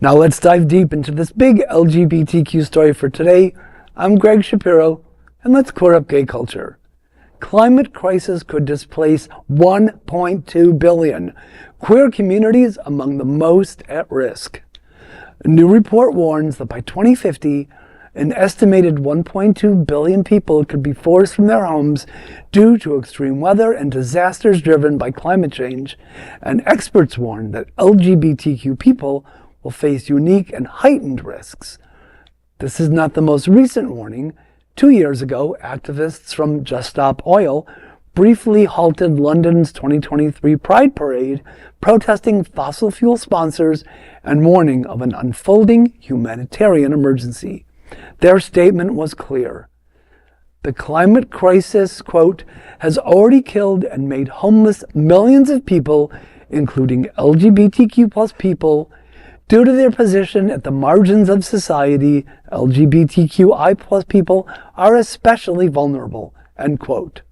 Now let's dive deep into this big LGBTQ story for today. I'm Greg Shapiro, and let's clear up gay culture. Climate crisis could displace 1.2 billion. Queer communities among the most at risk. A new report warns that by 2050, an estimated 1.2 billion people could be forced from their homes due to extreme weather and disasters driven by climate change, and experts warn that LGBTQ people will face unique and heightened risks. This is not the most recent warning. 2 years ago, activists from Just Stop Oil briefly halted London's 2023 Pride Parade, protesting fossil fuel sponsors and warning of an unfolding humanitarian emergency. Their statement was clear. The climate crisis, quote, has already killed and made homeless millions of people, including LGBTQ plus people. Due to their position at the margins of society, LGBTQI plus people are especially vulnerable, end quote.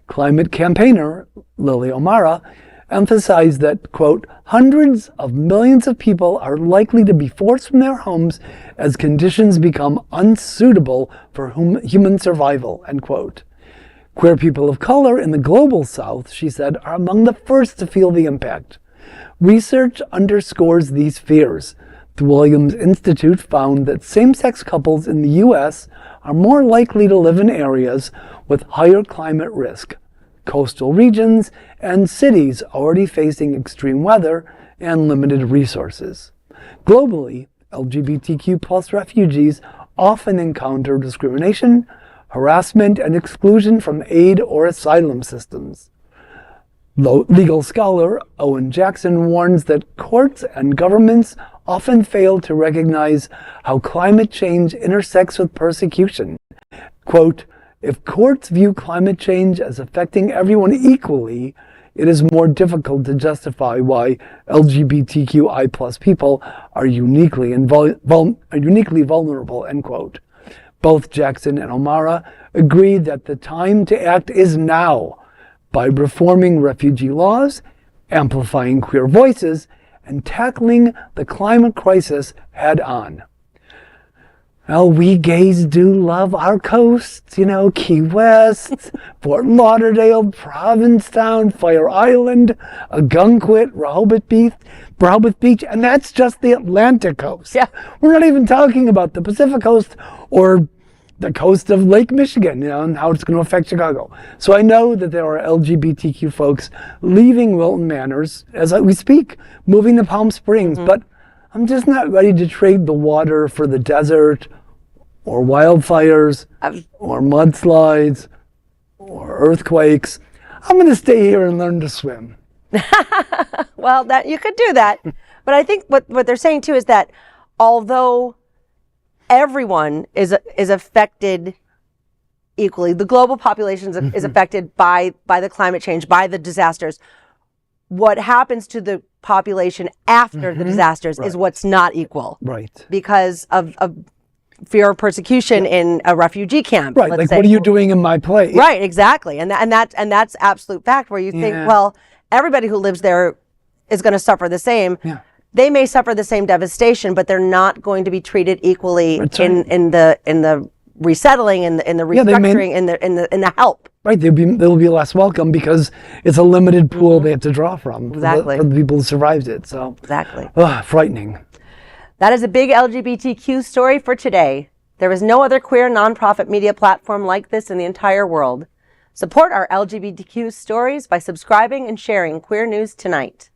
Climate campaigner Lily O'Mara emphasized that, quote, hundreds of millions of people are likely to be forced from their homes as conditions become unsuitable for human survival, end quote. Queer people of color in the global south, she said, are among the first to feel the impact. Research underscores these fears. The Williams Institute found that same-sex couples in the U.S. are more likely to live in areas with higher climate risk, coastal regions, and cities already facing extreme weather and limited resources. Globally, LGBTQ plus refugees often encounter discrimination, harassment, and exclusion from aid or asylum systems. Legal scholar Owen Jackson warns that courts and governments often fail to recognize how climate change intersects with persecution. Quote, if courts view climate change as affecting everyone equally, it is more difficult to justify why LGBTQI plus people are uniquely vulnerable, end quote. Both Jackson and O'Mara agreed that the time to act is now, by reforming refugee laws, amplifying queer voices, and tackling the climate crisis head on. Well, we gays do love our coasts, Key West, Fort Lauderdale, Provincetown, Fire Island, Ogunquit, Rehoboth Beach, and that's just the Atlantic coast. Yeah. We're not even talking about the Pacific coast or the coast of Lake Michigan, and how it's going to affect Chicago. So I know that there are LGBTQ folks leaving Wilton Manors as we speak, moving to Palm Springs, but I'm just not ready to trade the water for the desert or wildfires or mudslides or earthquakes. I'm going to stay here and learn to swim. Well, that you could do that. But I think what they're saying too is that although everyone is affected equally, the global population is affected by the climate change, by the disasters. What happens to the population after the disasters is what's not equal. Right. Because of fear of persecution in a refugee camp. Right, like, what are you doing in my place? Right, exactly. And that's absolute fact, where you think, well, everybody who lives there is going to suffer the same. Yeah. They may suffer the same devastation, but they're not going to be treated equally in the resettling, in the restructuring, in the help. Right, they'll be less welcome because it's a limited pool they have to draw from. Exactly. For the people who survived it. So exactly. Frightening. That is a big LGBTQ story for today. There is no other queer nonprofit media platform like this in the entire world. Support our LGBTQ stories by subscribing and sharing Queer News Tonight.